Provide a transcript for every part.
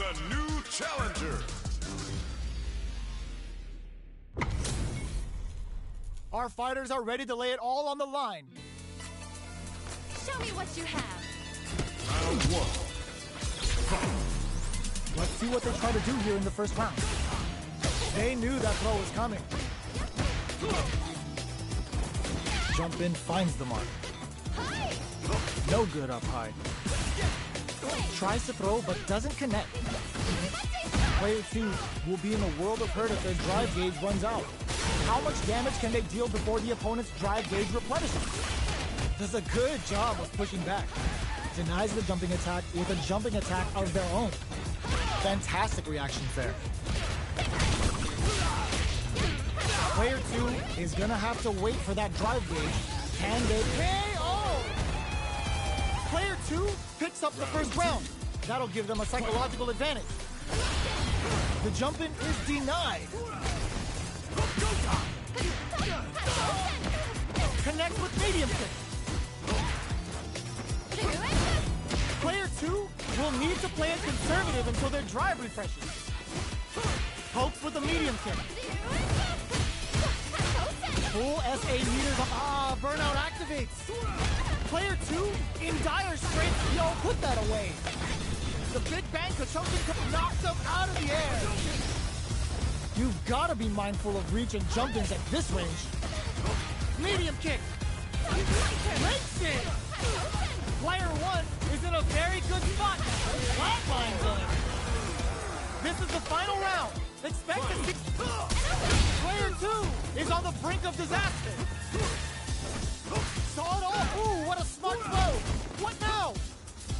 the new challenger. Our fighters are ready to lay it all on the line. Show me what you have. Round one. Let's see what they try to do here in the first round. They knew that throw was coming. Jump in, finds the mark. No good up high. Tries to throw, but doesn't connect. Player 2 will be in a world of hurt if their drive gauge runs out. How much damage can they deal before the opponent's drive gauge replenishes? Does a good job of pushing back. Denies the jumping attack with a jumping attack of their own. Fantastic reactions there. Player 2 is gonna have to wait for that drive gauge. Can they KO? Player 2 picks up the first round. That'll give them a psychological advantage. The jump-in is denied. Connects with medium kick. Player 2 will need to play it conservative until their drive refreshes. Pokes with a medium kick. Full SA meters up. Burnout activates. Player 2 in dire straits. Yo, put that away. The Big Bang Kachunkin knocks them out of the air. You've got to be mindful of reach and jump-ins at this range. Medium kick. Breaks it. Player 1 is in a very good spot. Flatlines him. This is the final round. Expect to see. Player 2 is on the brink of disaster. Saw it all. Ooh, what a smart throw. What now?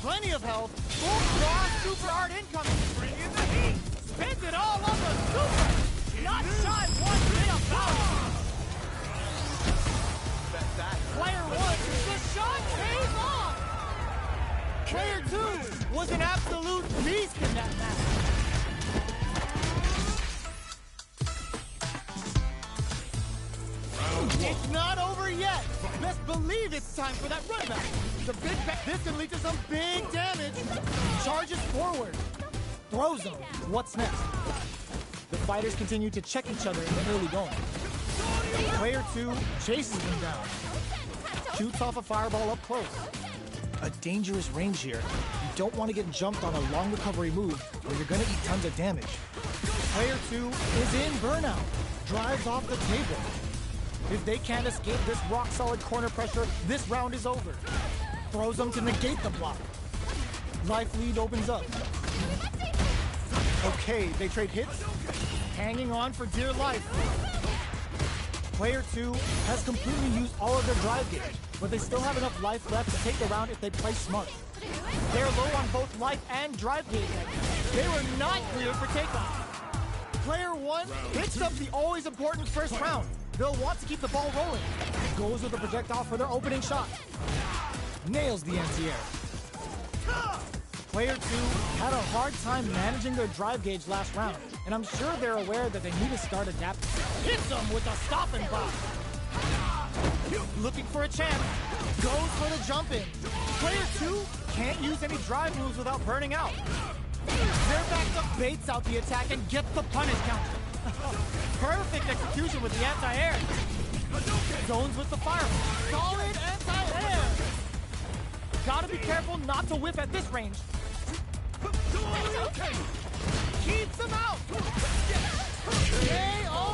Plenty of health. Full cross super art incoming. Bring in the heat. Spends it all on the super. Not shy one bit about it. Player 1, the shot pays off. Player 2 was an absolute beast in that match. It's not over yet. Best believe it's time for that run back. The big back. This can lead to some big damage. Charges forward. Throws him. What's next? The fighters continue to check each other in the early going. Player 2 chases him down. Shoots off a fireball up close. A dangerous range here. You don't want to get jumped on a long recovery move where you're going to eat tons of damage. Player 2 is in burnout. Drives off the table. If they can't escape this rock-solid corner pressure, this round is over. Throws them to negate the block. Life lead opens up. Okay, they trade hits. Hanging on for dear life. Player 2 has completely used all of their drive gauge, but they still have enough life left to take the round if they play smart. They're low on both life and drive gauge. They were not cleared for takeoff. Player 1 picks up the always important first round. They'll want to keep the ball rolling. Goes with a projectile for their opening shot. Nails the anti-air. Player 2 had a hard time managing their drive gauge last round, and I'm sure they're aware that they need to start adapting. Hits them with a stop and pop. Looking for a chance. Goes for the jump in. Player 2 can't use any drive moves without burning out. Their backup baits out the attack and gets the punish counter. Perfect execution with the anti-air. Zones with the fire. Solid anti-air. Gotta be careful not to whiff at this range. Keeps him out. KO.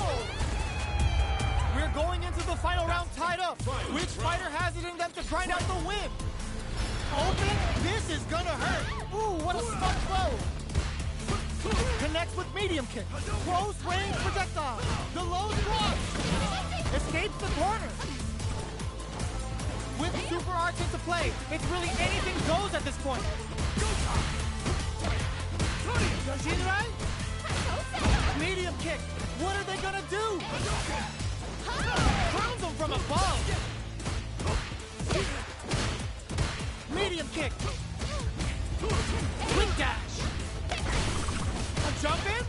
We're going into the final round tied up. Which fighter has it in them to grind out the win? Open. This is gonna hurt. Ooh, what a smart throw. Connects with medium kick. Close range projectile. The low cross. Escapes the corner. With super arts into play, it's really anything goes at this point. Yoshinrai? Medium kick. What are they gonna do? Crowns them from above. Medium kick. Quick dash. A jump in?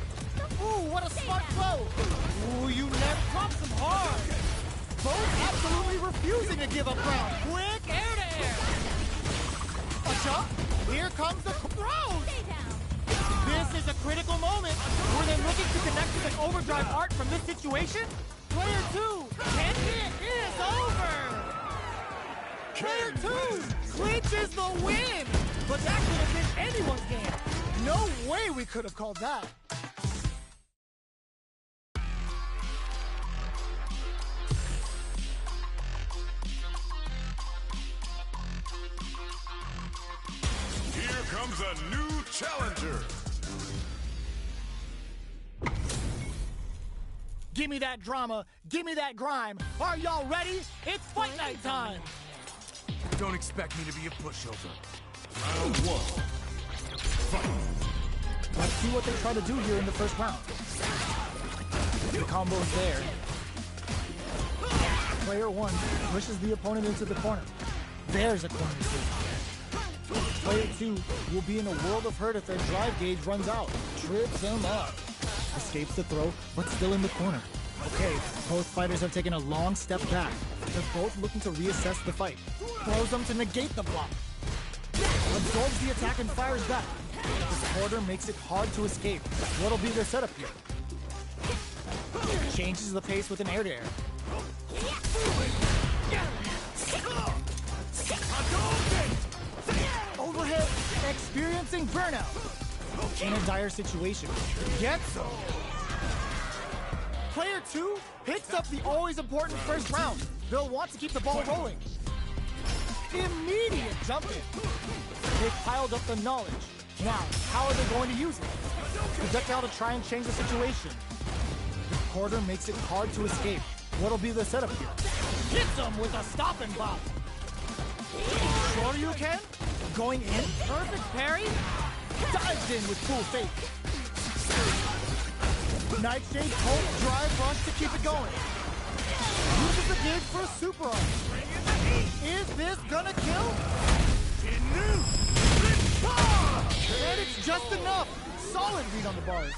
Ooh, what a smart throw. Ooh, you never drops them hard. Both absolutely refusing to give up ground. Quick air to air. A jump. Here comes the throws. This is a critical moment. Were they looking to connect with an overdrive art from this situation? Player 2, and it is over! Player 2 clinches the win! But that could have been anyone's game. No way we could have called that. Here comes a new challenger. Give me that drama, give me that grime. Are y'all ready? It's fight night time! Don't expect me to be a pushover. Round 1. Fight. Let's see what they try to do here in the first round. The combo's there. Player 1 pushes the opponent into the corner. There's a corner two. Player 2 will be in a world of hurt if their drive gauge runs out. Trips them up. Escapes the throw, but still in the corner. Okay, both fighters have taken a long step back. They're both looking to reassess the fight. Throws them to negate the block. Absorbs the attack and fires back. This quarter makes it hard to escape. What'll be their setup here? Changes the pace with an air-to-air. Overhead, experiencing burnout. In a dire situation. Gets some. Player 2 picks up the always important first round. They'll want to keep the ball rolling. Immediate jump in. They've piled up the knowledge. Now, how are they going to use it? Projectile to try and change the situation. The quarter makes it hard to escape. What'll be the setup here? Hits him with a stop and bop. Sure you can? Going in? Perfect parry? Dives in with full faith. Nightshade Colt drive rush to keep it going. Uses the gauge for a super arm. Is this gonna kill? And it's just enough. Solid read on the bars.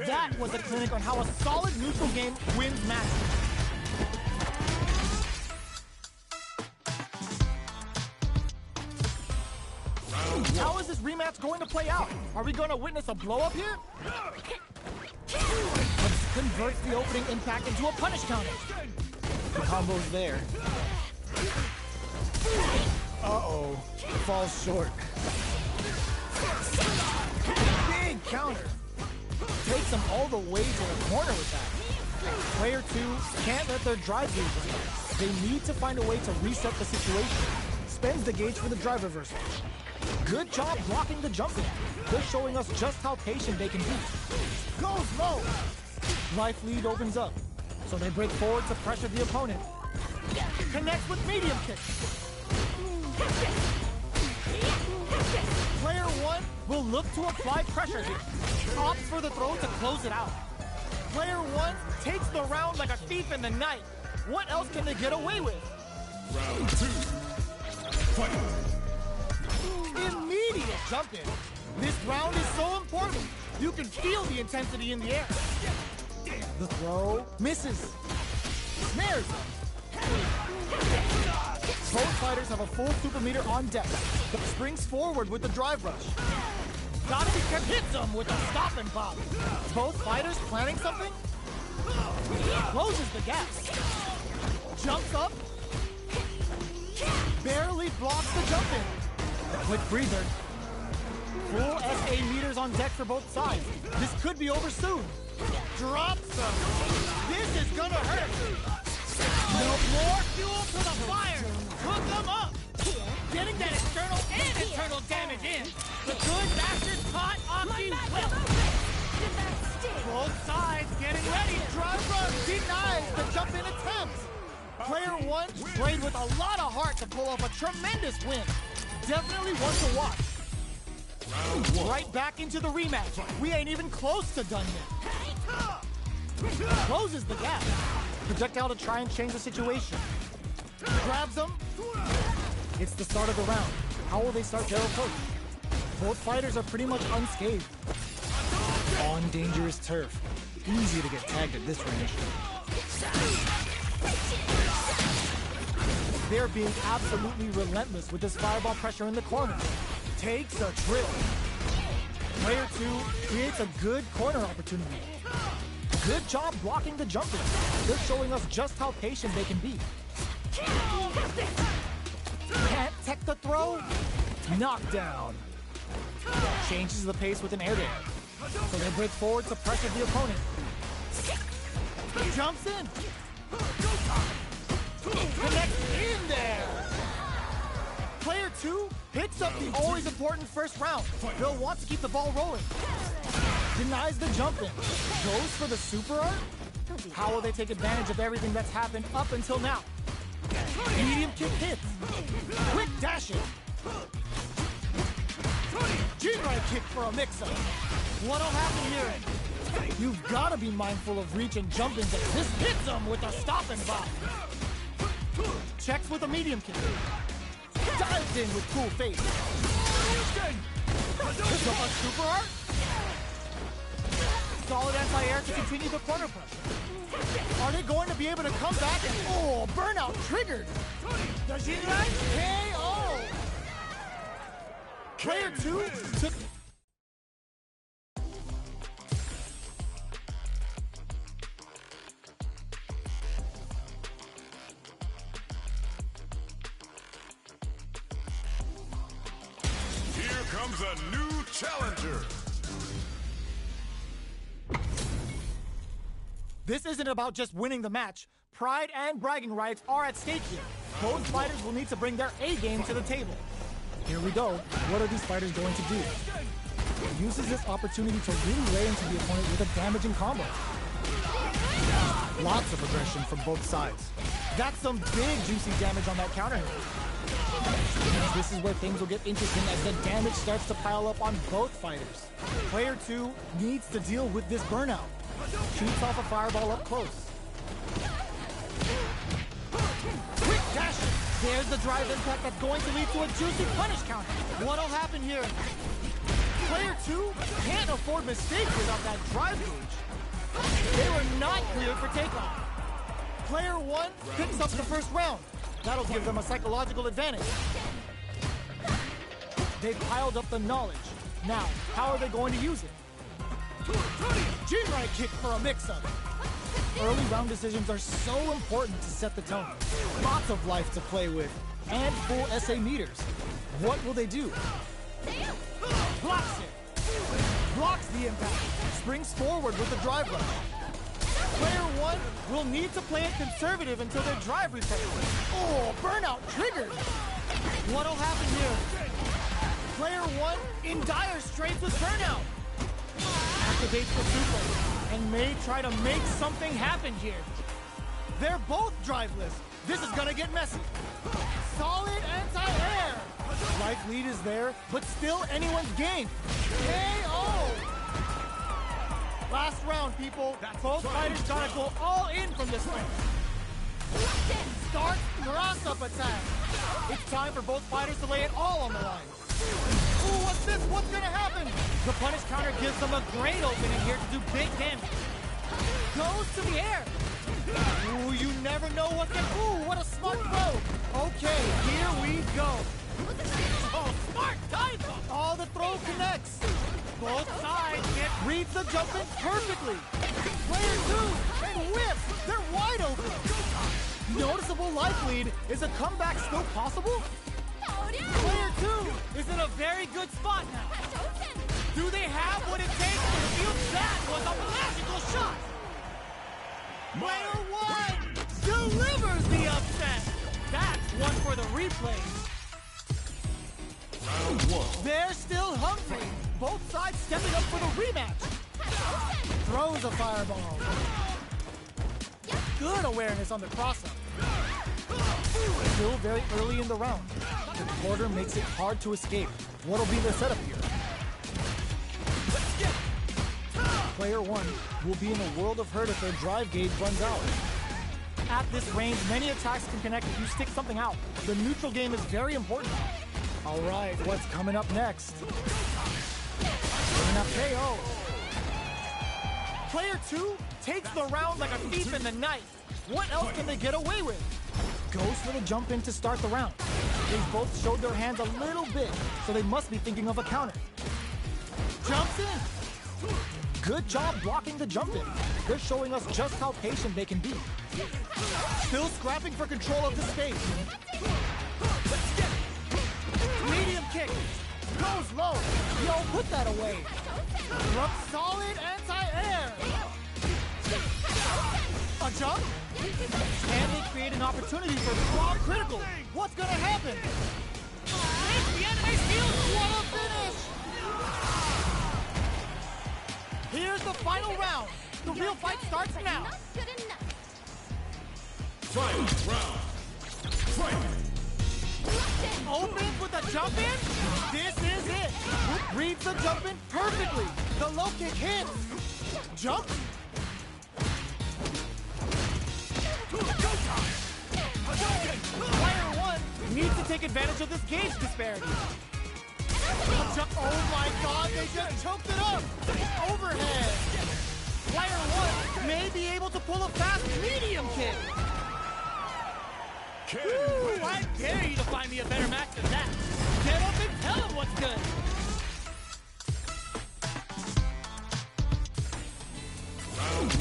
That was a clinic on how a solid neutral game wins matches. How is this rematch going to play out? Are we going to witness a blow-up here? Let's convert the opening impact into a punish counter. The combo's there. Uh-oh. Falls short. Big counter. Takes them all the way to the corner with that. Player 2 can't let their drive gauge run. They need to find a way to reset the situation. Spends the gauge for the drive reversal. Good job blocking the jump in. They're showing us just how patient they can be. Goes low. Life lead opens up. So they break forward to pressure the opponent. Connects with medium kick. Player 1 will look to apply pressure here. Opts for the throw to close it out. Player 1 takes the round like a thief in the night. What else can they get away with? Round 2. Fight. Immediate jump in. This round is so important. You can feel the intensity in the air. The throw misses. Snares him. Both fighters have a full super meter on deck, but springs forward with the drive rush. Gotta be kept. Hits him with a stop and pop. Both fighters planning something? Closes the gap. Jumps up. Barely blocks the jump in. Quick breather. Full SA meters on deck for both sides. This could be over soon. Drops them. This is gonna hurt. No more fuel to the fire. Hook them up. Getting that external and internal damage in. The good bastard caught Aki well. Both sides getting ready. Drive run denies the jump in attempt. Player 1 played with a lot of heart to pull off a tremendous win. Definitely one to watch. Right back into the rematch. We ain't even close to done yet. Closes the gap. Projectile to try and change the situation. Grabs him. It's the start of the round. How will they start their approach? Both fighters are pretty much unscathed. On dangerous turf. Easy to get tagged at this range. They're being absolutely relentless with this fireball pressure in the corner. takes a trip. Player 2 creates a good corner opportunity. Good job blocking the jumper. They're showing us just how patient they can be. Can't tech the throw. Knockdown. Changes the pace with an air dare. So they break forward to pressure the opponent. Jumps in. Connects in there. Player 2 picks up the always important first round. They'll want to keep the ball rolling. Denies the jump in. Goes for the super art. How will they take advantage of everything that's happened up until now? Medium kick hits. Quick dash it. G-right kick for a mix-up. What'll happen here? You've got to be mindful of reach and jump ins. This hits him with a stop and bop. Checks with a medium kick. Dives in with cool face. Picks up a super art. Solid anti-air to continue the corner pressure. Are they going to be able to come back and... Oh, burnout triggered. Does he like KO? Player 2 took... Here comes a new challenger. This isn't about just winning the match. Pride and bragging rights are at stake here. Both fighters will need to bring their A-game to the table. Here we go. What are these fighters going to do? Uses this opportunity to really lay into the opponent with a damaging combo. Lots of aggression from both sides. That's some big juicy damage on that counter hit. This is where things will get interesting as the damage starts to pile up on both fighters. Player 2 needs to deal with this burnout. Shoots off a fireball up close. Quick dash! There's the drive impact that's going to lead to a juicy punish counter. What'll happen here? Player 2 can't afford mistakes without that drive gauge. They were not cleared for takeoff. Player 1 picks up the first round. That'll give them a psychological advantage. They've piled up the knowledge. Now, how are they going to use it? G-right kick for a mix-up. Early round decisions are so important to set the tone. Lots of life to play with, and full SA meters. What will they do? Blocks it. Blocks the impact. Springs forward with the drive rush. Player 1 will need to play it conservative until their drive recovers. Oh, burnout triggered. What'll happen here? Player 1 in dire straits with burnout. Activates the super and may try to make something happen here. They're both driveless. This is gonna get messy. Solid anti-air. Life lead is there, but still anyone's game. KO! Last round, people. Both fighters gotta go all in from this one. Start cross-up attack. It's time for both fighters to lay it all on the line. Ooh, what's this? What's gonna happen? The punish counter gives them a great opening here to do big damage. Goes to the air. Ooh, you never know what can... Ooh, what a smart throw. Okay, here we go. Oh, smart dive. Oh, the throw connects. Both sides reads the jump in perfectly. Player 2 and whip. They're wide open. Noticeable life lead. Is a comeback still possible? Player 2 is in a very good spot now. Do they have what it takes to feel that was a magical shot? Player 1 delivers the upset. That's one for the replays. Round 1. They're still hungry. Both sides stepping up for the rematch. Throws a fireball. Good awareness on the cross-up. Still very early in the round. The quarter makes it hard to escape. What'll be the setup here? Player 1 will be in a world of hurt if their drive gauge runs out. At this range, many attacks can connect if you stick something out. The neutral game is very important. All right, what's coming up next? Coming up KO. Player 2 takes the round like a thief in the night. What else can they get away with? Goes for the jump in to start the round. They both showed their hands a little bit, so they must be thinking of a counter. Jumps in. Good job blocking the jump in. They're showing us just how patient they can be. Still scrapping for control of the space. Medium kick. Goes low. Yo, put that away. Drop solid anti-air. A jump? Can they create an opportunity for strong critical? What's gonna happen? The enemy steals. What a finish! Here's the final round. The real fight starts now. Not good enough. Final round. Fight. Opens with a jump in. This is it. Reads the jump in perfectly. The low kick hits. Jump. Player one needs to take advantage of this gauge disparity. Oh my god, they just choked it up! Overhead! Player one may be able to pull a fast medium kick! Woo, I dare you to find me a better match than that! Get up and tell him what's good!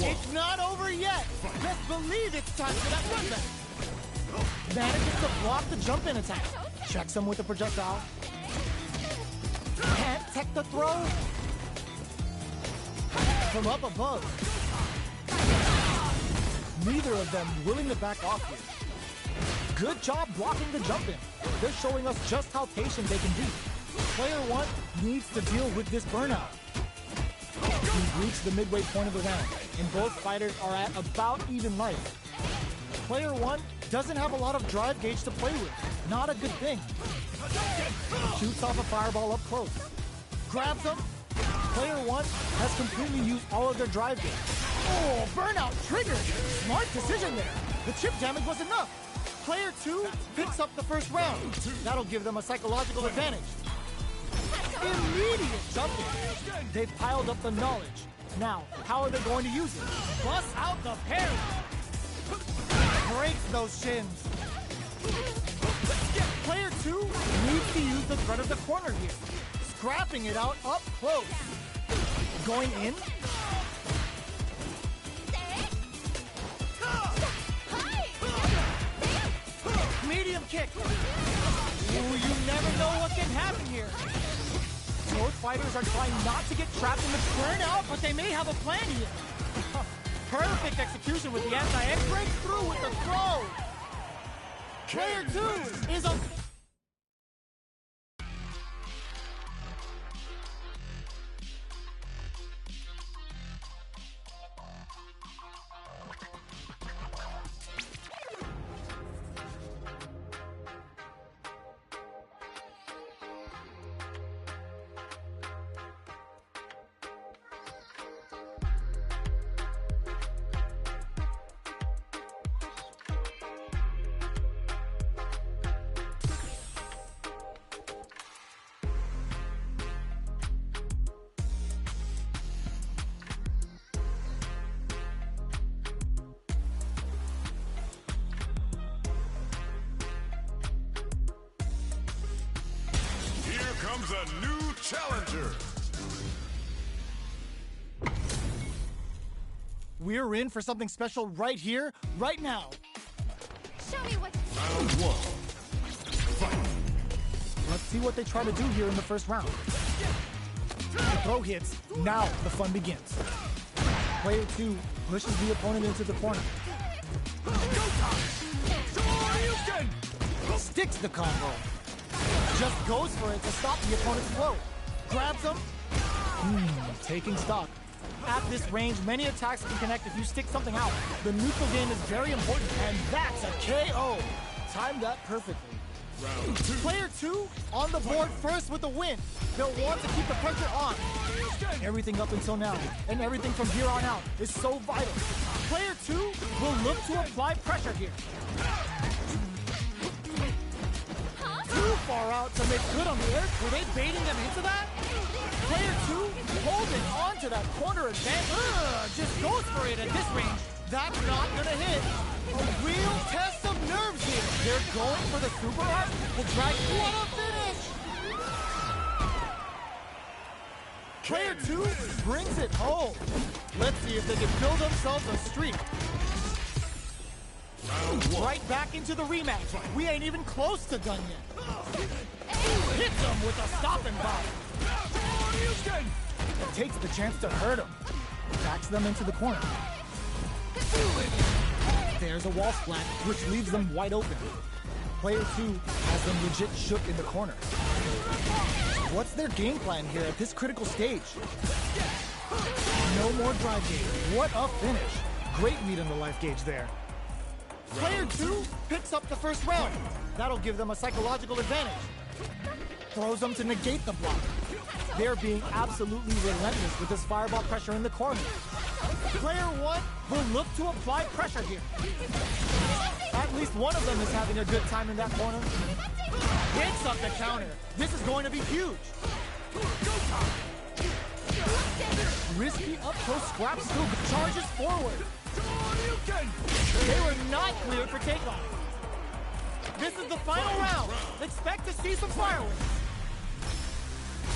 It's not over yet! Let's believe it's time for that run back! Manages to block the jump in attack. Checks him with a projectile. Can't tech the throw. From up above. Neither of them willing to back off here. Good job blocking the jump in. They're showing us just how patient they can be. Player one needs to deal with this burnout. We've reached the midway point of the round, and both fighters are at about even life. Player one doesn't have a lot of drive gauge to play with. Not a good thing. Shoots off a fireball up close. Grabs him. Player one has completely used all of their drive gauge. Oh, burnout triggered. Smart decision there. The chip damage was enough. Player two picks up the first round. That'll give them a psychological advantage. Immediate jumping. They've piled up the knowledge. Now, how are they going to use it? Bust out the parry. Breaks those shins. Player two needs to use the threat of the corner here. Scrapping it out up close. Going in. Medium kick. Ooh, you never know what can happen here. Both fighters are trying not to get trapped in the burnout, but they may have a plan here. Perfect execution with the anti-X. Breaks through with the throw. Player two is a... Comes a new challenger. We're in for something special right here, right now. Show me what. Round one. Fight. Let's see what they try to do here in the first round. The throw hits. Now the fun begins. Player two pushes the opponent into the corner. Sticks the combo. Just goes for it to stop the opponent's flow. Grabs him. Taking stock. At this range, many attacks can connect if you stick something out. The neutral game is very important, and that's a KO. Timed that perfectly. Round two. Player two on the board first with the win. They'll want to keep the pressure on. Everything up until now, and everything from here on out, is so vital. Player two will look to apply pressure here. Too far out to make good on the air. Were they baiting them into that? Player two holding on to that corner advantage. Just goes for it at this range. That's not gonna hit. A real test of some nerves here. They're going for the super art. Will drag. What a finish! Player 2 brings it home. Let's see if they can build themselves a streak. Right back into the rematch. We ain't even close to done yet. Hits him with a stopping bomb. It takes the chance to hurt him. Backs them into the corner. There's a wall splat, which leaves them wide open. Player 2 has them legit shook in the corner. What's their game plan here at this critical stage? No more drive gauge. What a finish. Great read on the life gauge there. Player 2 picks up the first round. That'll give them a psychological advantage. Throws them to negate the block. They're being absolutely relentless with this fireball pressure in the corner. Player 1 will look to apply pressure here. At least one of them is having a good time in that corner. Hits up the counter. This is going to be huge. Risky up-close scrap still charges forward. They were not cleared for takeoff. This is the final round. Expect to see some fireworks.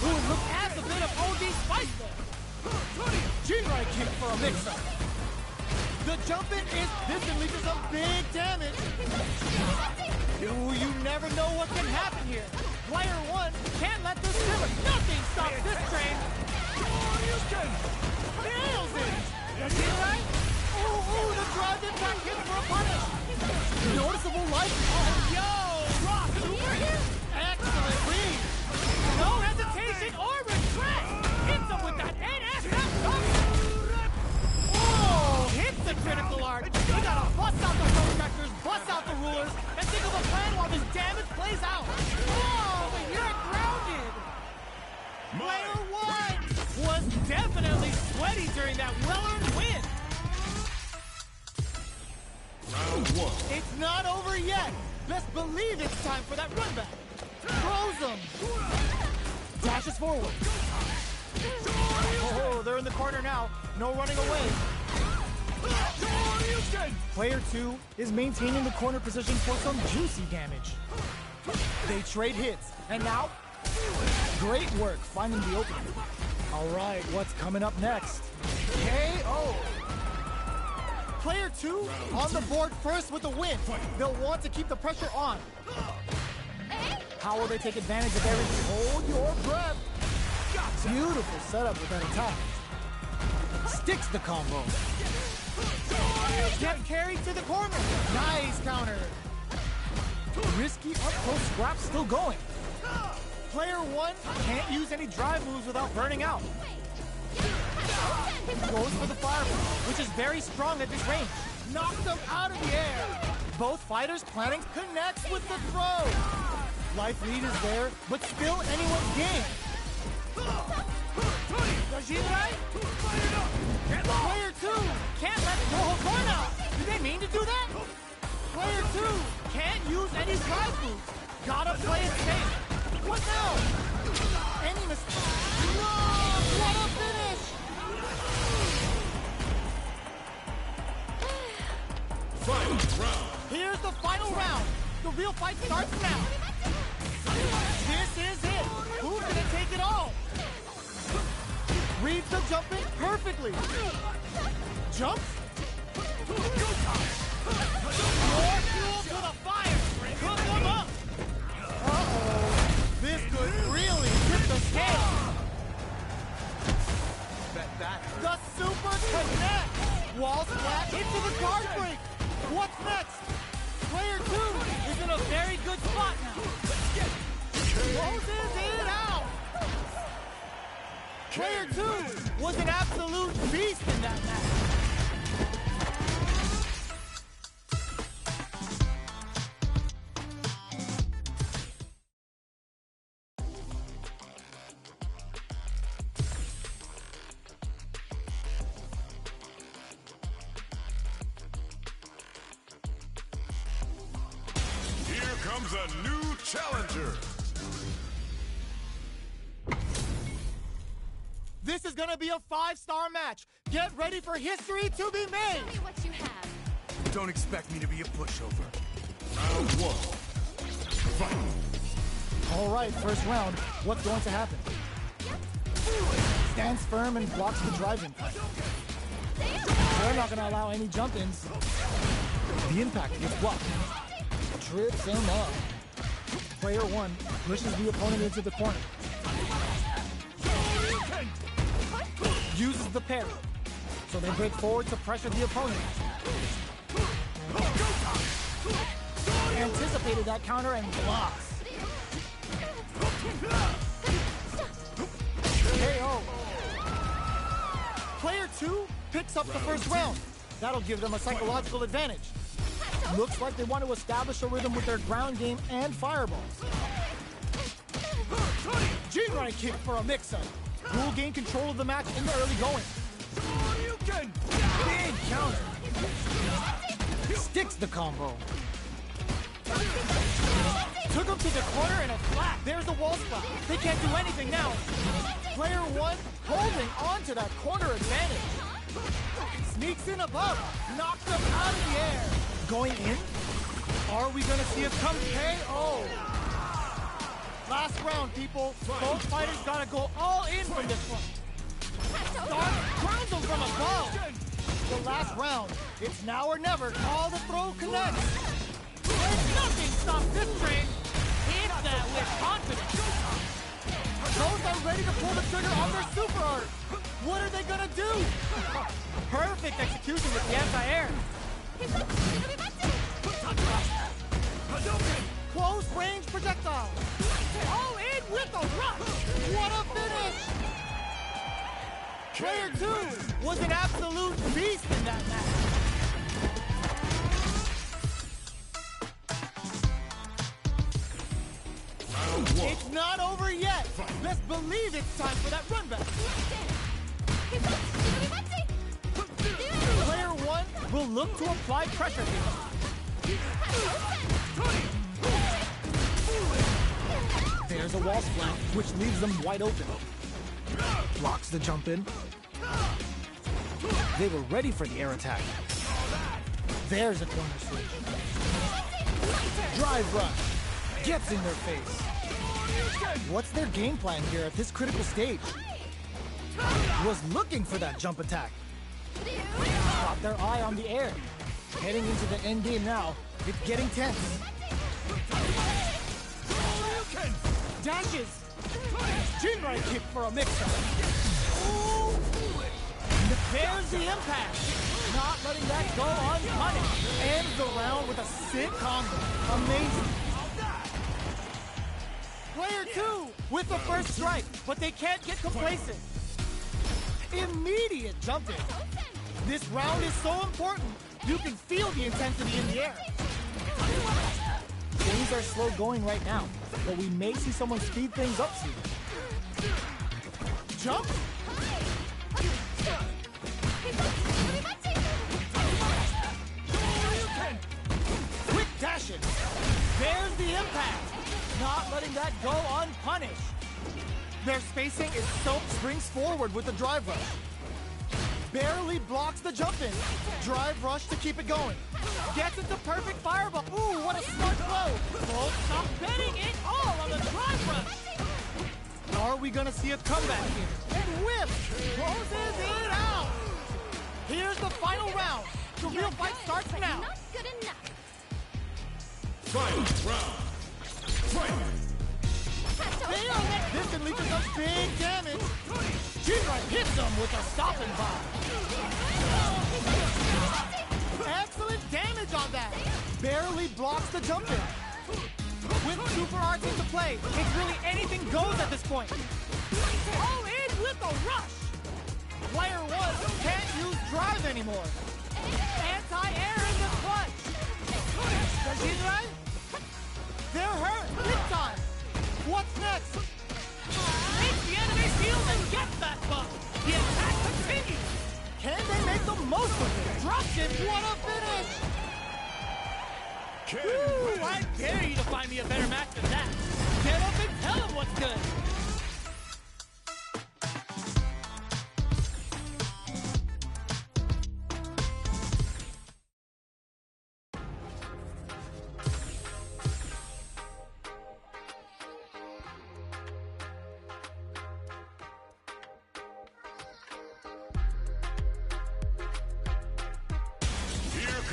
Ooh, look at the bit of OD spice there. Jinrai kick for a mix-up. The jump-in is this can lead to some big damage. Ooh, you never know what can happen here. Player 1 can't let this simmer. Nothing stops this train. Nails it. Jinrai. Ooh, the drive impact hit for a punish. Noticeable life. Oh, yo! Rock super. Excellent read. No hesitation or regret. Hits him with that NSF top. Oh, hits the critical art. We gotta bust out the protractors, bust out the rulers, and think of a plan while this damage plays out. Oh, but you're grounded. Player 1 was definitely sweaty during that well-earned win. Round 1. It's not over yet. Best believe it's time for that run back. Throws him. Dashes forward. Oh, they're in the corner now. No running away. Player 2 is maintaining the corner position for some juicy damage. They trade hits, and now, great work finding the opening. All right, what's coming up next? KO. Player 2 on the board first with the win. They'll want to keep the pressure on. How will they take advantage of everything? Hold your breath. Beautiful setup with that attack. Sticks the combo. Get carried to the corner. Nice counter. Risky up-close scrap still going. Player 1 can't use any drive moves without burning out. Goes for the fireball, which is very strong at this range. Knocks them out of the air. Both fighters planning connects with the throw. Life lead is there, but still anyone's game. Jinrai? Player 2 can't let go Horn out. Did they mean to do that? Player 2 can't use any drive moves. Gotta play it safe. What now? Any mistake? No! What a finish! Final round. Here's the final round. The real fight starts now. This is it. Who's gonna take it all? Reads the jump in perfectly. Jumps. More fuel to the fire. Cook them up. Uh-oh. This could really tip the scale. The super connect. Wall splat into the guard break. What's next? Player 2 is in a very good spot now. Closes it out. Player 2 was an absolute beast in that match. Here comes a new challenger. This is gonna be a 5-star match. Get ready for history to be made. Show me what you have. Don't expect me to be a pushover. Round one. Fight. All right, first round. What's going to happen? Stands firm and blocks the drive impact. They're not going to allow any jump-ins. The impact gets blocked. Trips him up. Player one pushes the opponent into the corner. Uses the parry. So they break forward to pressure the opponent. Anticipated that counter and blocks. KO. Player two picks up the first round. That'll give them a psychological advantage. Looks like they want to establish a rhythm with their ground game and fireballs. Jinrai kick for a mix-up. Will gain control of the match in the early going. Big counter. Sticks the combo. Took him to the corner and a flat. There's the wall spot. They can't do anything now. Player one holding on to that corner advantage. Sneaks in above. Knocks them out of the air. Going in? Are we gonna see a come KO? Last round, people. Both fighters gotta go all in from this one. Start grounds them from above. The last round. It's now or never. All the throw connects. And nothing stops this train. Hit that with confidence. Those are ready to pull the trigger on their super art. What are they gonna do? Perfect execution with the anti-air. Close range projectile. All in with a rush. What a finish. Player two was an absolute beast in that match. It's not over yet. Best believe it's time for that run back. Player one will look to apply pressure here. There's a wall splat, which leaves them wide open. Blocks the jump in. They were ready for the air attack. There's a corner switch. Drive rush. Gets in their face. What's their game plan here at this critical stage? Was looking for that jump attack. Got their eye on the air. Heading into the end game now. It's getting tense. Dashes. Jinrai kick for a mix-up. There's the impact. Not letting that go unpunished. Ends the round with a sick combo. Amazing. Player two with the first strike, but they can't get complacent. Immediate jump in. This round is so important. You can feel the intensity in the air. Things are slow going right now, but we may see someone speed things up soon. Jump. Quick dashing. There's the impact. Not letting that go unpunished. Their spacing is so springs forward with the drive rush. Barely blocks the jump in. Drive rush to keep it going. Gets it the perfect fireball. Ooh, what a smart blow. Both stop betting it all on the drive rush. Are we gonna see a comeback here? And whip closes it out. Here's the final round. The real fight starts now. Not good enough. Final round. Fight! They are let this can lead to some big damage. Jinrai hits them with a stopping bomb. Excellent damage on that. Barely blocks the jump in. With super arts into play, it's really anything goes at this point. All in with a rush. Player one can't use drive anymore. Anti-air in the clutch. Does Jinrai? They're hurt big time. What's next? Take the enemy shield and get that buff. The attack continues. Can they make the most of it? Drops it. What a finish. Woo, I dare you to find me a better match than that. Get up and tell them what's good.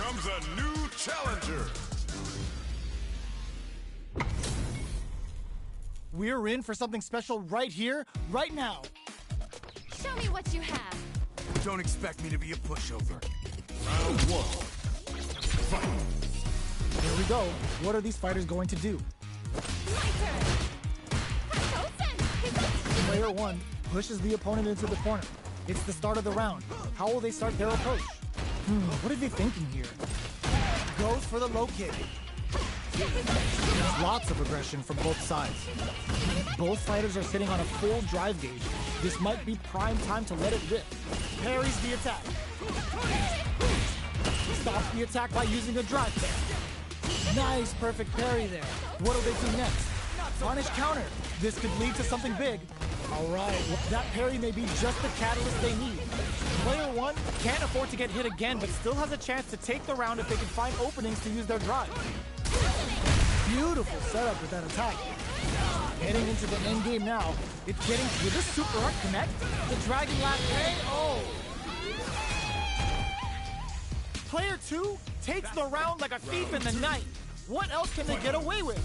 comes a new challenger. We're in for something special right here, right now. Show me what you have. Don't expect me to be a pushover. Round one. Fight. Here we go. What are these fighters going to do? My turn. Player one pushes the opponent into the corner. It's the start of the round. How will they start their approach? What are they thinking here? Goes for the low kick. Lots of aggression from both sides. Both fighters are sitting on a full drive gauge. This might be prime time to let it rip. Parries the attack. Stops the attack by using a drive kick. Nice, perfect parry there. What do they do next? Punish counter. This could lead to something big. All right, that parry may be just the catalyst they need. Player one can't afford to get hit again, but still has a chance to take the round if they can find openings to use their drive. Beautiful setup with that attack. Heading into the end game now. It's getting, will this super art connect? The Dragon Last Day? Oh. Player two takes the round like a thief in the night. What else can they get away with?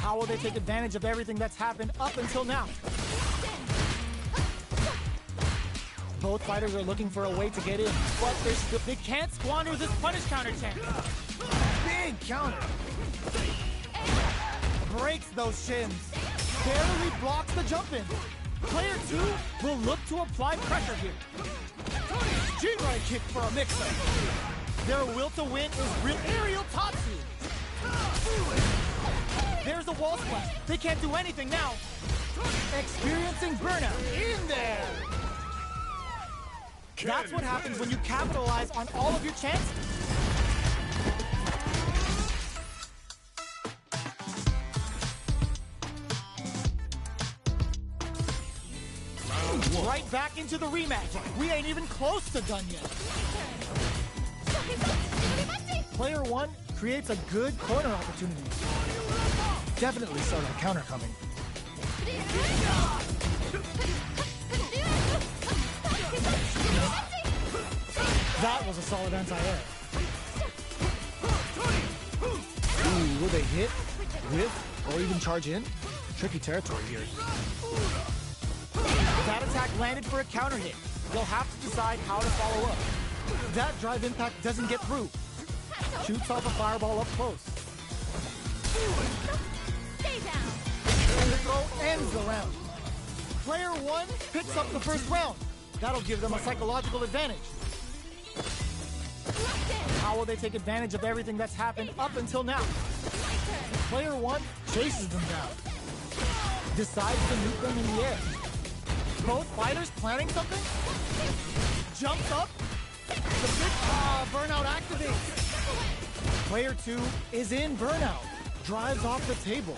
How will they take advantage of everything that's happened up until now? Both fighters are looking for a way to get in, but they can't squander this punish counter chance. Big counter. Breaks those shins. Barely blocks the jump in. Player two will look to apply pressure here. Jinrai kick for a mix-up. Their will to win is real aerial Tatsu. There's a wall splash. They can't do anything now. Experiencing burnout. In there. That's what happens when you capitalize on all of your chances. Right back into the rematch. We ain't even close to done yet. Player one creates a good corner opportunity. Definitely saw that counter coming. That was a solid anti-air. Ooh, will they hit, whiff, or even charge in? Tricky territory here. That attack landed for a counter hit. They'll have to decide how to follow up. That drive impact doesn't get through. Shoots off a fireball up close. Stay down. And the throw ends the round. Player one picks up the first round. That'll give them a psychological advantage. How will they take advantage of everything that's happened up until now? Player one chases them down. Decides to meet them in the air. Both fighters planning something? Jumps up. The big burnout activates. Player two is in burnout. Drives off the table.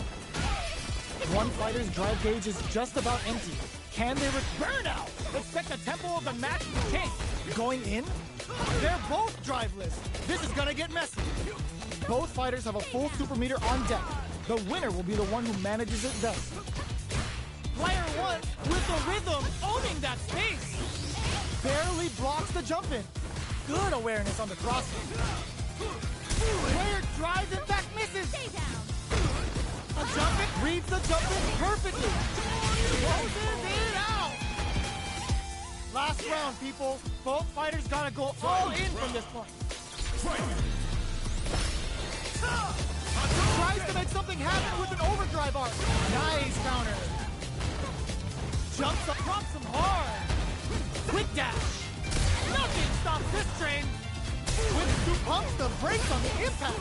One fighter's drive gauge is just about empty. Can they burnout? Expect the tempo of the match to take. Going in? They're both driveless. This is gonna get messy. Both fighters have a full super meter on deck. The winner will be the one who manages it best. Player one with the rhythm, owning that space. Barely blocks the jump in. Good awareness on the crossing. Player drives and back misses. Stay down. A jump in reads the jump in perfectly. Closes it out. Last round, people. Both fighters gotta go all in from this point. Tries to make something happen with an overdrive arc. Nice counter. Jumps up, drops him hard. Quick dash. Nothing stops this train. With two pumps the brakes on the impact.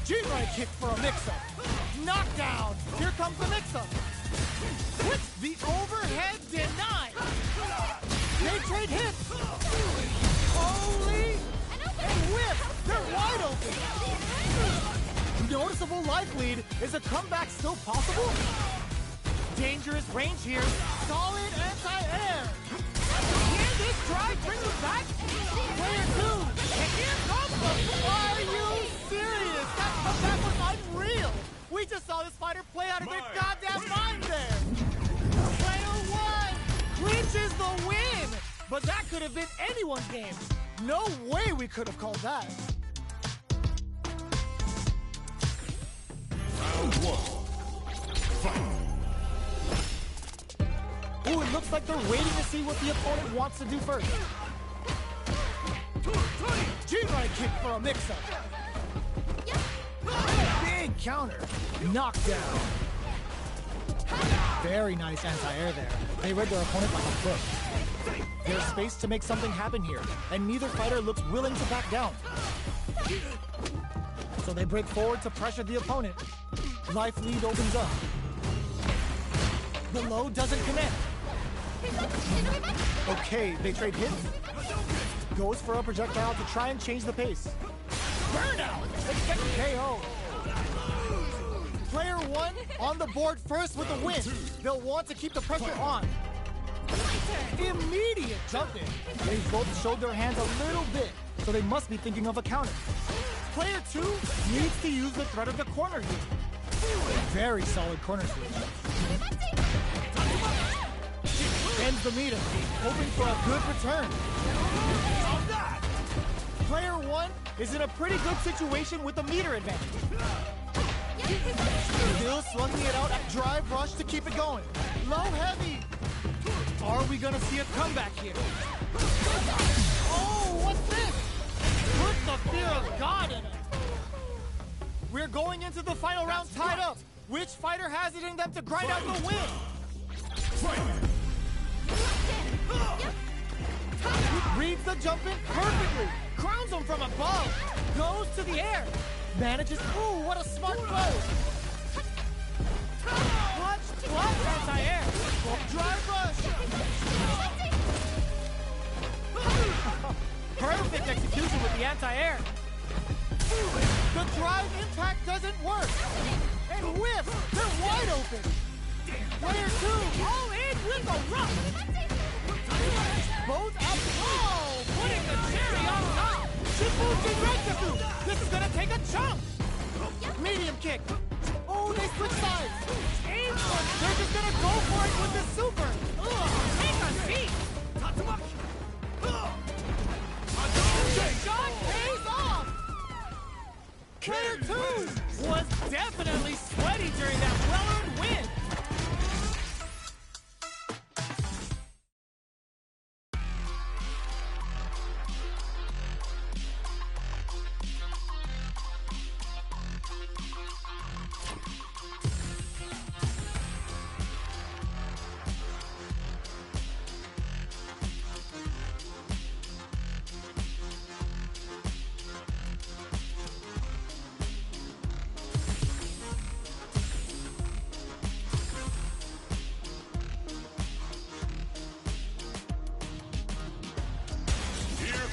Jinrai kick for a mix-up. Knockdown. Here comes the mix-up. With the overhead denied. They trade hits. Holy and whip. They're wide open. Noticeable life lead. Is a comeback still possible? Dangerous range here. Solid anti-air. Can this drive bring them back? Player two. And here comes the... Are you serious? That comeback was unreal. We just saw this fighter play out of their goddamn mind there. Player one clinches the win. But that could have have been anyone's game. No way we could have called that. Round one. Fight. Ooh, it looks like they're waiting to see what the opponent wants to do first. G-right kick for a mix-up. Big counter. Knockdown. Very nice anti-air there. They read their opponent like a book. There's space to make something happen here, and neither fighter looks willing to back down. So they break forward to pressure the opponent. Life lead opens up. The low doesn't connect. Okay, they trade hits. Goes for a projectile to try and change the pace. Burnout! Expect KO. Player one on the board first with a win. They'll want to keep the pressure on. Immediate jump in. They both showed their hands a little bit, so they must be thinking of a counter. Player two needs to use the threat of the corner here. Very solid corner switch. Ends the meter, hoping for a good return. Player one is in a pretty good situation with the meter advantage. Still slugging it out at drive rush to keep it going. Low heavy. Are we gonna see a comeback here? Oh, what's this? Put the fear of God in it. We're going into the final round tied up. Which fighter has it in them to grind out the win? Reads the jump in perfectly. Crowns him from above. Goes to the air. Manages. Ooh, what a smart throw. Clutch anti-air. Drive rush. Perfect execution with the anti-air. The drive impact doesn't work. And whip. They're wide open. Player two. All in with a rush. Both up. Oh, putting the cherry on top. Shifuji Renkaku. This is gonna take a chunk. Medium kick. Oh, they switch sides. Aim for it. They're just gonna go for it with the super. Take a seat. The shot pays off. Player two was definitely sweaty during that well-earned win.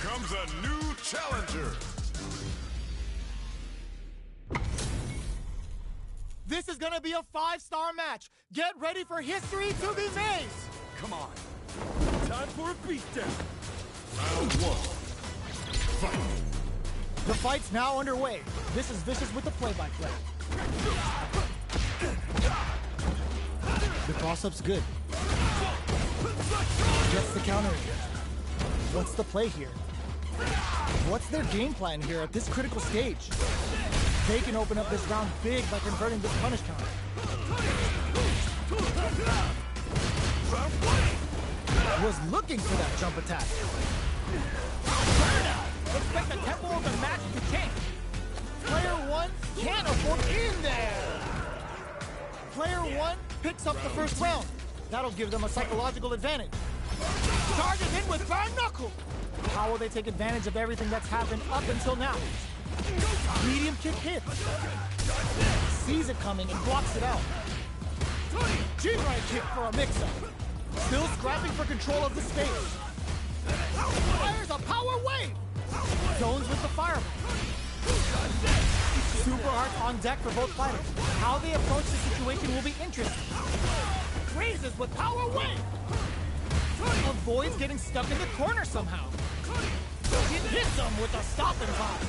Comes a new challenger. This is gonna be a 5-star match. Get ready for history to be made. Come on. Time for a beatdown. Round one. Fight. The fight's now underway. This is Vicious with the play-by-play. The cross-up's good. Gets the counter in. What's the play here? What's their game plan here at this critical stage? They can open up this round big by converting this punish counter. Was looking for that jump attack. Expect the tempo of the match to change. Player one can't afford in there. Player one picks up the first round. That'll give them a psychological advantage. Charges in with bare knuckle. How will they take advantage of everything that's happened up until now? Medium kick hits. Sees it coming and blocks it out. G-right kick for a mix-up. Still scrapping for control of the space. Fires a power wave. Zones with the fireball. Super arts on deck for both fighters. How they approach the situation will be interesting. Raises with power wave. Avoids getting stuck in the corner somehow. Hits them with a stopping bomb.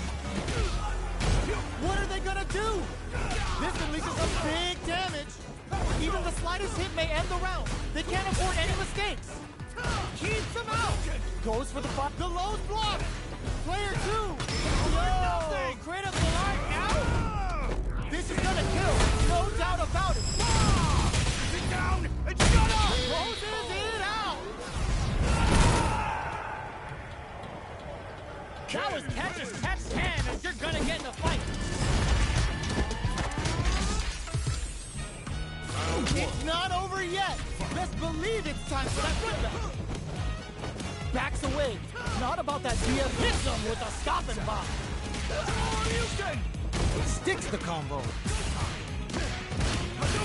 What are they gonna do? This unleashes some big damage. Even the slightest hit may end the round. They can't afford any mistakes. Keeps him out. Goes for the block. The low's block. Player 2. Whoa! Critical art out. This is gonna kill. No doubt about it. Sit down and shut up! Closes it out. That was catch as catch can, as you're gonna get in a fight. It's not over yet. Best believe it's time for that run back. Backs away. Not about that BF. Hits him with a stop and pop. Sticks the combo.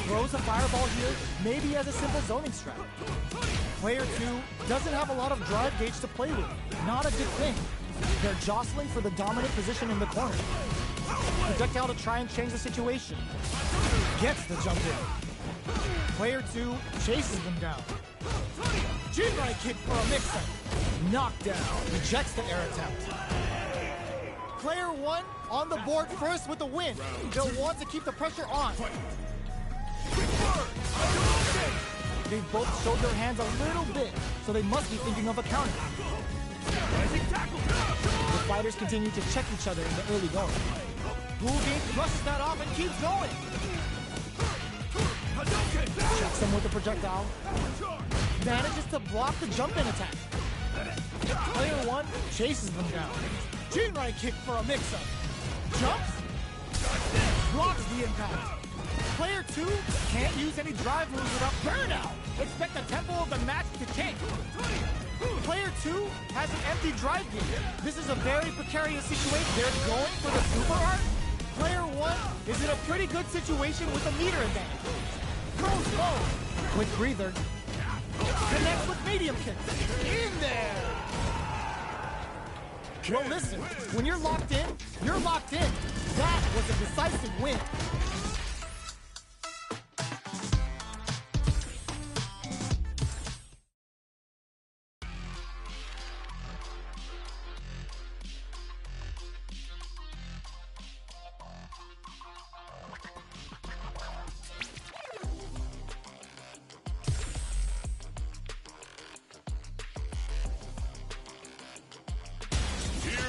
Throws a fireball here, maybe as a simple zoning strat. Player 2 doesn't have a lot of drive gauge to play with. Not a good thing. They're jostling for the dominant position in the corner. Projectile to try and change the situation. Gets the jump in. Player 2 chases them down. Jinrai kick for a mix-up. Knockdown. Rejects the air attempt. Player 1 on the board first with the win. They'll want to keep the pressure on. They've both showed their hands a little bit, so they must be thinking of a counter. The fighters continue to check each other in the early going. Bulgate brushes that off and keeps going. Checks him with the projectile. Manages to block the jump-in attack. Player 1 chases them down. Jinrai kick for a mix-up. Jumps. Blocks the impact. Player 2 can't use any drive moves without burnout. Expect the tempo of the match to change. Player 2 has an empty drive gauge. This is a very precarious situation. They're going for the super art. Player 1 is in a pretty good situation with a meter advantage. Throws low. Quick breather. Connects with medium kick. In there. Well, listen, when you're locked in, you're locked in. That was a decisive win.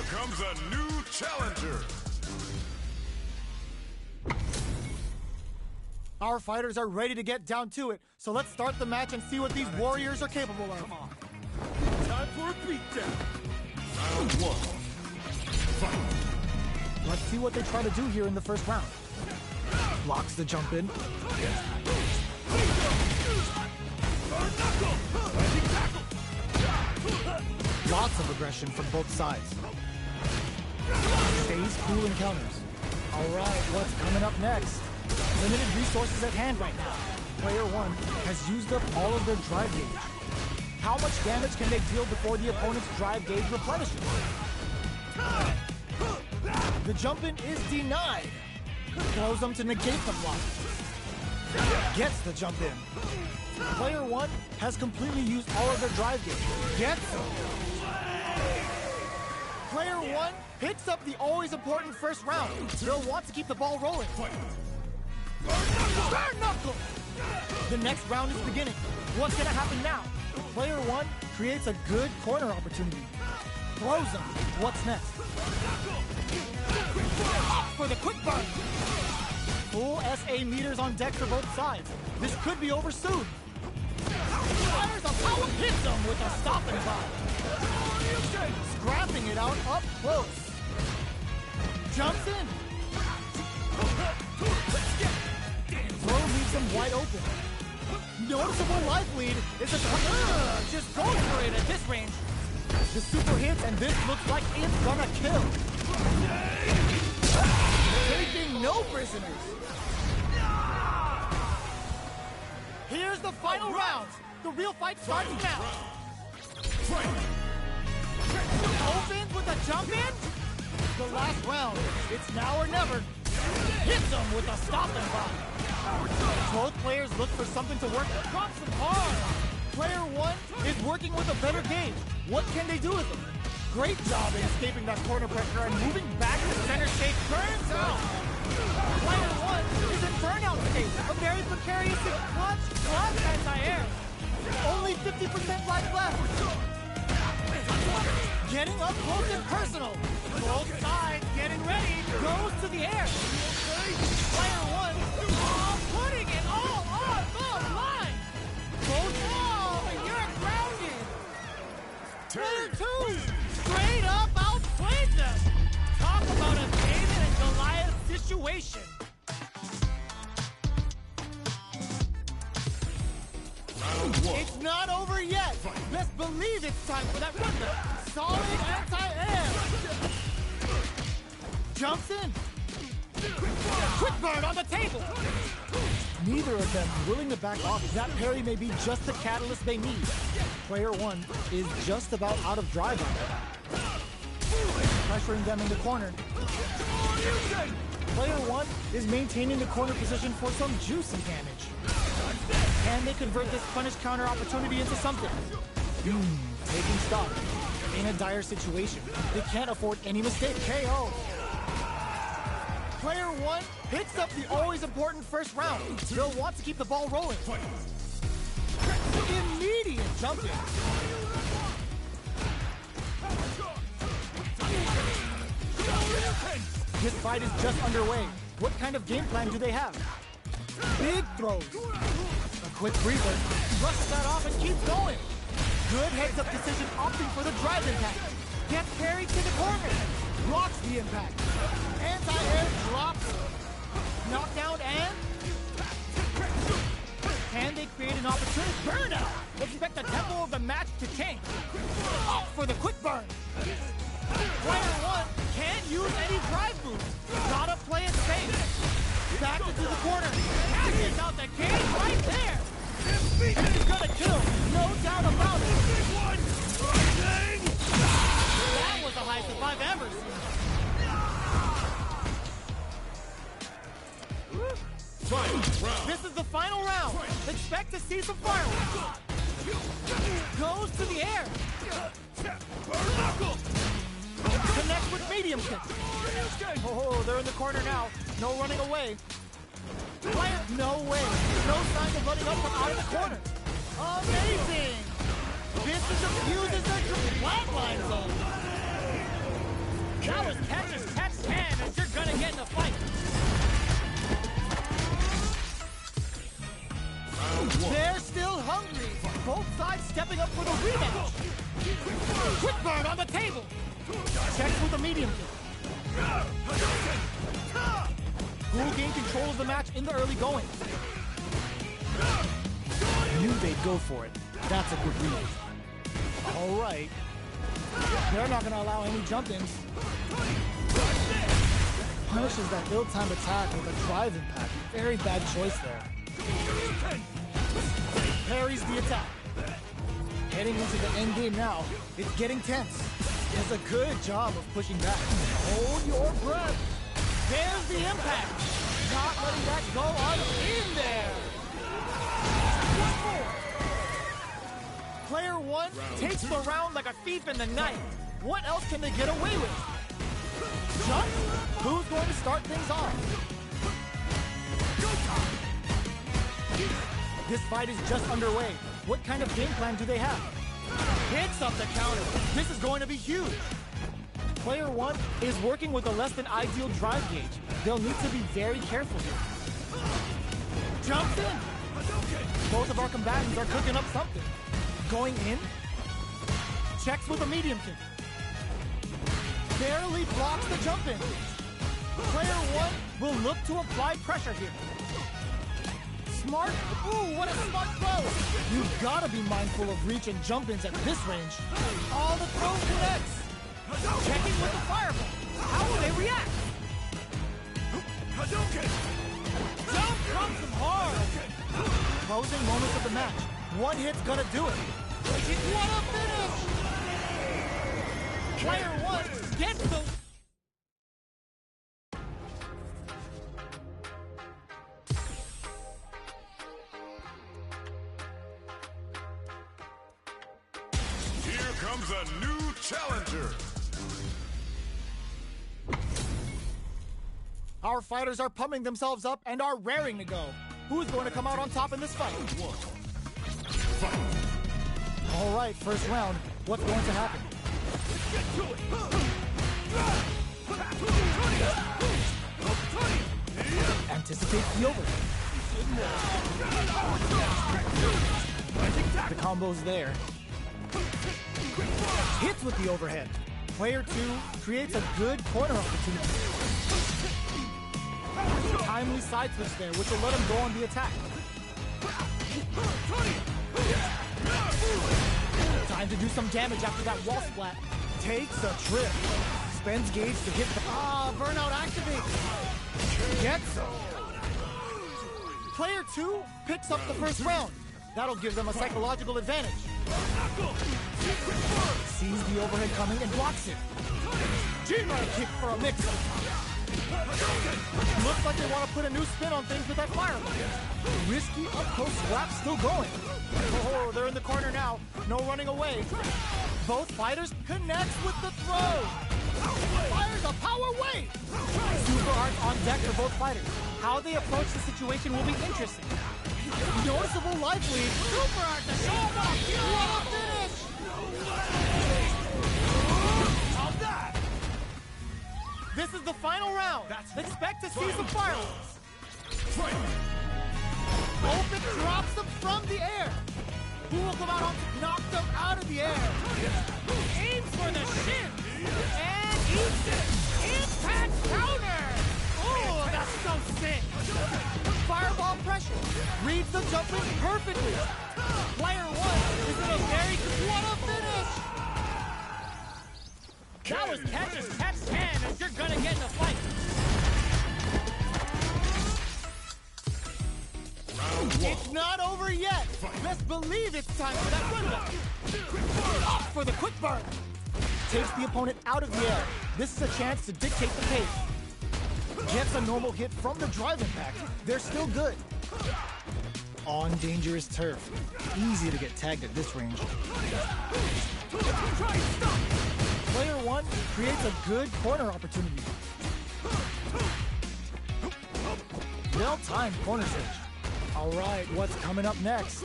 Comes a new challenger. Our fighters are ready to get down to it, so let's start the match and see what these warriors are capable of. Come on. Time for a beatdown. Round 1. Fight. Let's see what they try to do here in the first round. Blocks the jump in. Lots of aggression from both sides. Stays cool in counters. All right, what's coming up next? Limited resources at hand right now. Player 1 has used up all of their drive gauge. How much damage can they deal before the opponent's drive gauge replenishes? The jump-in is denied. Throws them to negate the block. Gets the jump-in. Player 1 has completely used all of their drive gauge. Gets them. Player 1 picks up the always important first round. They'll want to keep the ball rolling. Bare knuckle! The next round is beginning. What's gonna happen now? Player 1 creates a good corner opportunity. Throws them. What's next? For the quick burn. Full SA meters on deck for both sides. This could be over soon. Fires a power, hits them with a stop and pop. Scrapping it out up close. Jumps in. Throw leaves him wide open. Noticeable life lead is a just going for it at this range. The super hits, and this looks like it's gonna kill. Taking no prisoners. Here's the final round. The real fight starts now. Opens with a jump in. The last round. It's now or never. Hits him with a stop and pop. Both players look for something to work. Drops them hard. Player 1 is working with a better gauge. What can they do with it? Great job in escaping that corner pressure and moving back to center shape. Burns out. Player 1 is in burnout state. A very precarious clutch anti-air. Only 50 50% life left. Getting up close and personal. Both sides getting ready. Goes to the air. Player one, putting it all on the line. Goes off, and you're grounded. Player two, straight up outplayed them. Talk about a David and Goliath situation. It's not over yet. Best believe it's time for that run back. Solid anti-air. Jumps in. Quick burn on the table. Neither of them willing to back off. That parry may be just the catalyst they need. Player one is just about out of drive after that. Pressuring them in the corner. Player one is maintaining the corner position for some juicy damage. Can they convert this punish counter opportunity into something? Taking stock. In a dire situation. They can't afford any mistake. KO. Player one picks up the always important first round. They'll want to keep the ball rolling. Immediate jump in. This fight is just underway. What kind of game plan do they have? Big throws. A quick breather. Brushes that off and keeps going. Good heads-up decision opting for the drive impact. Gets carried to the corner. Blocks the impact. Anti-air drops. Knockdown and... Can they create an opportunity? Burnout! Expect the tempo of the match to change. Opt for the quick burn. Player one can't use any drive moves. Gotta play it safe. Back into the corner. Passes out the cage right there. He's gonna kill. No doubt about it. That was the highest I've ever seen. This is the final round. Expect to see some fireworks. Goes to the air. Connects with medium kick. Oh, they're in the corner now. No running away. Player, no way. No sign of letting up from out of the corner. Amazing. This is a fuse as a flatline zone. That was catch as catch can, and you're gonna get in a fight. They're still hungry. Both sides stepping up for the rematch. Quick burn on the table. Checks with a medium kick. Who gained control of the match in the early going. Knew they'd go for it. That's a good read. All right. They're not going to allow any jump-ins. Punishes that ill-timed attack with a drive impact. Very bad choice there. Parries the attack. Heading into the end game now. It's getting tense. Does a good job of pushing back. Hold your breath. There's the impact. Not letting that go on in there. One more. Player one takes the round like a thief in the night. What else can they get away with? Jump? Who's going to start things off? This fight is just underway. What kind of game plan do they have? Hits up the counter. This is going to be huge. Player one is working with a less than ideal drive gauge. They'll need to be very careful here. Jumps in. Both of our combatants are cooking up something. Going in. Checks with a medium kick. Barely blocks the jump in. Player one will look to apply pressure here. Smart. Ooh, what a smart throw. You've got to be mindful of reach and jump-ins at this range. All the throw connects. Checking with the fireball. How will they react? Jump comes them hard. Closing moments of the match. One hit's gonna do it. What a finish! Player one gets the... Here comes a new challenger. Our fighters are pumping themselves up and are raring to go. Who's going to come out on top in this fight? All right, first round. What's going to happen? Get to it! Anticipate the overhead. The combo's there. Hits with the overhead. Player 2 creates a good corner opportunity. Timely side switch there, which will let him go on the attack. Time to do some damage after that wall splat. Takes a trip. Spends gauge to hit the... Burnout activates. Gets him. Player 2 picks up the first round. That'll give them a psychological advantage. Sees the overhead coming and blocks it. G-Ride kick for a mix-up. Looks like they want to put a new spin on things with that fireball. Risky up-close scrap still going. Oh, they're in the corner now. No running away. Both fighters connects with the throw. Fires a power wave. Super Art on deck for both fighters. How they approach the situation will be interesting. Noticeable life lead. Super Art to show him off. What a finish! How's that? This is the final round. Expect to see some fireworks. Open drops them from the air. Who will come out on knock them out of the air? Aims for the shin. And eats it. Impact counter. Oh, that's so sick. Fireball pressure. Reads the jump in perfectly. Player 1 is in a very good... What a finish! That was catch as catch can as you're gonna get in a fight. It's not over yet. Best believe it's time for that run back. Up for the quick burn. Takes the opponent out of the air. This is a chance to dictate the pace. Gets a normal hit from the drive impact. They're still good. On dangerous turf. Easy to get tagged at this range. Player 1 creates a good corner opportunity. Well-timed corner switch. All right, what's coming up next?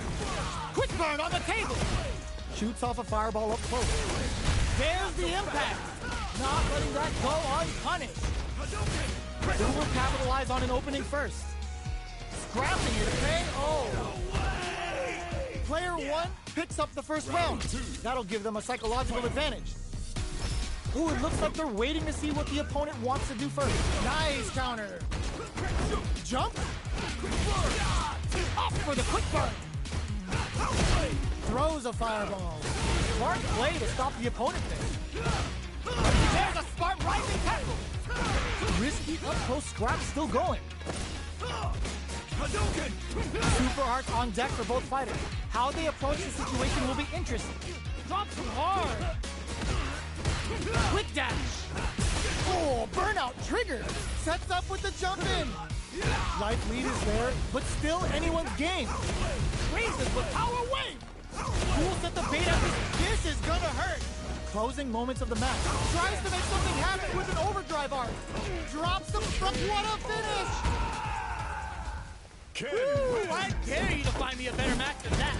Quick burn on the table! Shoots off a fireball up close. There's the impact! Not letting that go unpunished. Who will capitalize on an opening first? Scrapping it, okay? Oh! Player 1 picks up the first round. That'll give them a psychological advantage. Ooh, it looks like they're waiting to see what the opponent wants to do first. Nice counter. Jump. Up for the quick burn. Throws a fireball. Smart play to stop the opponent there. There's a smart rising tackle. Risky up-close scrap still going. Super Art on deck for both fighters. How they approach the situation will be interesting. Drops him hard. Quick dash. Oh, burnout trigger. Sets up with the jump in. Life lead is there, but still anyone's game. Raises with power wave. Who will set the bait up? This is gonna hurt. Closing moments of the match. Tries to make something happen with an overdrive art. Drops them from... What a finish! Woo, I dare you to find me a better match than that.